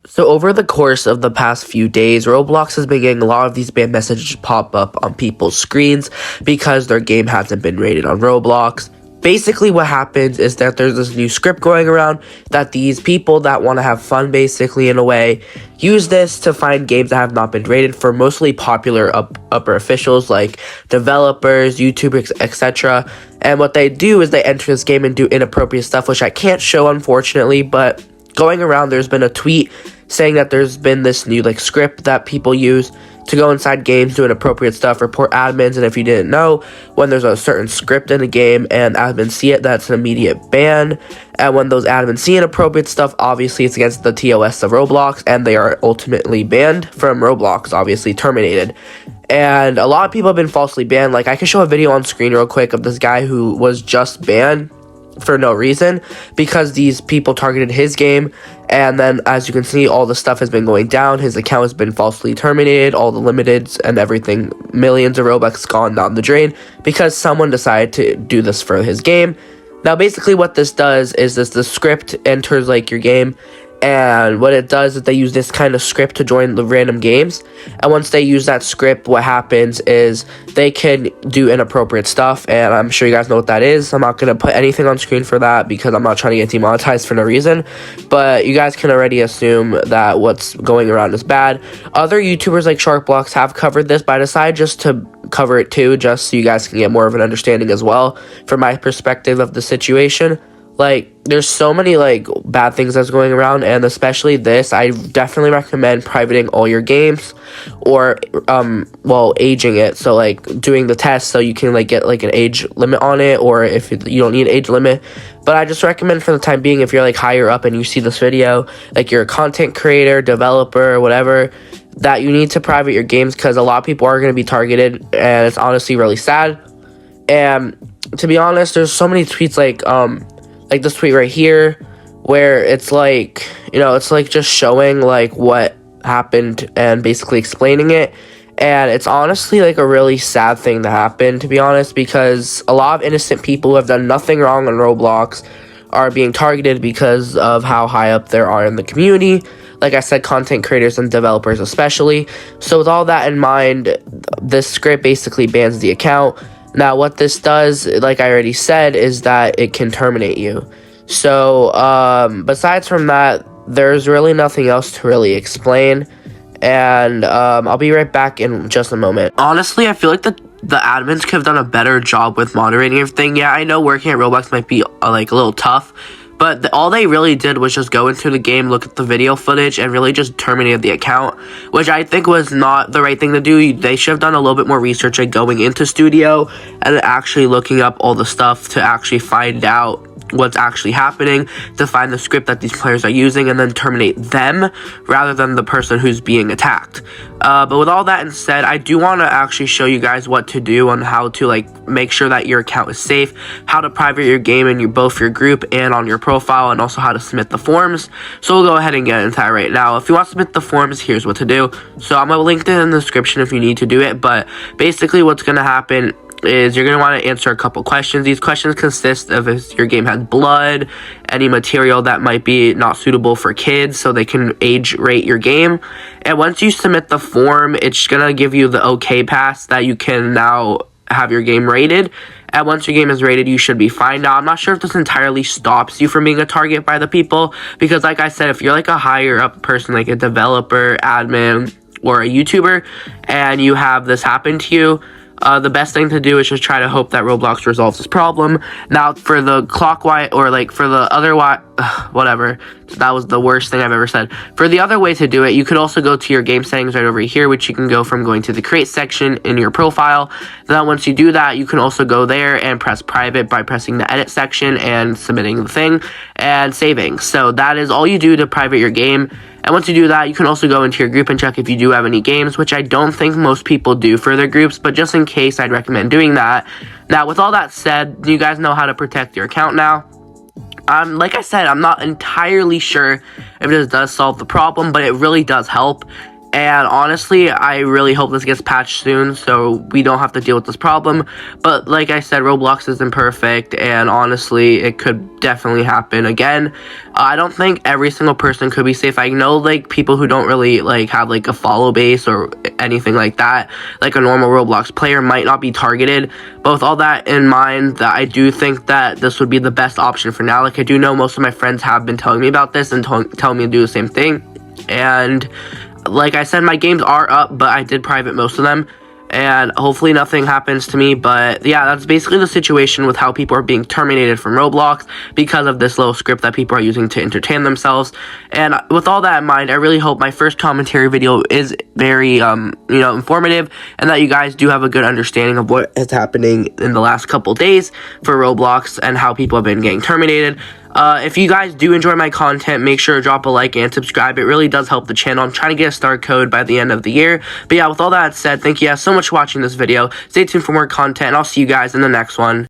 So over the course of the past few days, Roblox has been getting a lot of these ban messages pop up on people's screens because their game hasn't been rated on Roblox. Basically what happens is that there's this new script going around that these people that want to have fun, basically in a way, use this to find games that have not been rated for mostly popular upper officials like developers, YouTubers, etc. And what they do is they enter this game and do inappropriate stuff, which I can't show unfortunately, but going around there's been a tweet saying that there's been this new script that people use to go inside games, do inappropriate stuff, report admins, and if you didn't know, when there's a certain script in a game and admins see it, that's an immediate ban. And when those admins see inappropriate stuff, obviously it's against the TOS of Roblox, and they are ultimately banned from Roblox, obviously terminated. And a lot of people have been falsely banned. Like, I can show a video on screen real quick of this guy who was just banned for no reason because these people targeted his game, and then as you can see, all the stuff has been going down. His account has been falsely terminated, all the limiteds and everything, millions of Robux gone down the drain because someone decided to do this for his game. Now basically what this does is the script enters your game, and what it does is they use this kind of script to join the random games, and once they use that script, what happens is they can do inappropriate stuff, and I'm sure you guys know what that is. I'm not going to put anything on screen for that because I'm not trying to get demonetized for no reason, but you guys can already assume that what's going around is bad. Other YouTubers like Sharkblocks have covered this, but I decided just to cover it too, just so you guys can get more of an understanding as well from my perspective of the situation. There's so many bad things that's going around, and especially this, I definitely recommend privating all your games, or aging it, so doing the test so you can get an age limit on it, or if you don't need an age limit. But I just recommend for the time being, if you're higher up and you see this video, you're a content creator, developer, whatever, that you need to private your games, because a lot of people are going to be targeted, and it's honestly really sad. And to be honest, there's so many tweets like this tweet right here, where it's it's just showing what happened and basically explaining it. And it's honestly a really sad thing to happen, to be honest, because a lot of innocent people who have done nothing wrong on Roblox are being targeted because of how high up there are in the community. Like I said, content creators and developers especially. So with all that in mind, this script basically bans the account. Now, what this does, like I already said, is that it can terminate you. So, besides from that, there's really nothing else to really explain. And, I'll be right back in just a moment. Honestly, I feel like the admins could have done a better job with moderating everything. Yeah, I know working at Roblox might be, a little tough. But all they really did was just go into the game, look at the video footage, and really just terminated the account, which I think was not the right thing to do. They should have done a little bit more research going into Studio and actually looking up all the stuff to actually find out what's actually happening, to find the script that these players are using, and then terminate them rather than the person who's being attacked. But with all that said, I do want to actually show you guys what to do on how to make sure that your account is safe, how to private your game in both your group and on your profile, and also how to submit the forms. So we'll go ahead and get into that right now. If you want to submit the forms, here's what to do. So I'm going to link it in the description if you need to do it, but basically what's going to happen is you're going to want to answer a couple questions. These questions consist of if your game has blood, any material that might be not suitable for kids, so they can age rate your game. And once you submit the form, it's going to give you the okay pass that you can now have your game rated. And once your game is rated, you should be fine. Now, I'm not sure if this entirely stops you from being a target by the people, because like I said, if you're a higher up person, like a developer, admin, or a YouTuber, and you have this happen to you, the best thing to do is just try to hope that Roblox resolves this problem. Now, for the clockwise, or for the other whatever, that was the worst thing I've ever said. For the other way to do it, you could also go to your game settings right over here, which you can go from going to the create section in your profile. Then once you do that, you can also go there and press private by pressing the edit section and submitting the thing and saving. So that is all you do to private your game. And once you do that, you can also go into your group and check if you do have any games, which I don't think most people do for their groups, but just in case, I'd recommend doing that. Now, with all that said, you guys know how to protect your account now. Like I said, I'm not entirely sure if this does solve the problem, but it really does help. And honestly, I really hope this gets patched soon so we don't have to deal with this problem. But like I said, Roblox isn't perfect, and honestly, it could definitely happen again. I don't think every single person could be safe. I know like people who don't really like have like a follow base or anything like that, like a normal Roblox player might not be targeted. But with all that in mind, that I do think that this would be the best option for now. Like I do know most of my friends have been telling me about this and telling me to do the same thing. And like I said, my games are up, but I did private most of them, and hopefully nothing happens to me. But yeah, that's basically the situation with how people are being terminated from Roblox because of this little script that people are using to entertain themselves. And with all that in mind, I really hope my first commentary video is very informative, and that you guys do have a good understanding of what is happening in the last couple days for Roblox and how people have been getting terminated. If you guys do enjoy my content, make sure to drop a like and subscribe. It really does help the channel. I'm trying to get a star code by the end of the year. But yeah, with all that said, thank you guys so much for watching this video. Stay tuned for more content, and I'll see you guys in the next one.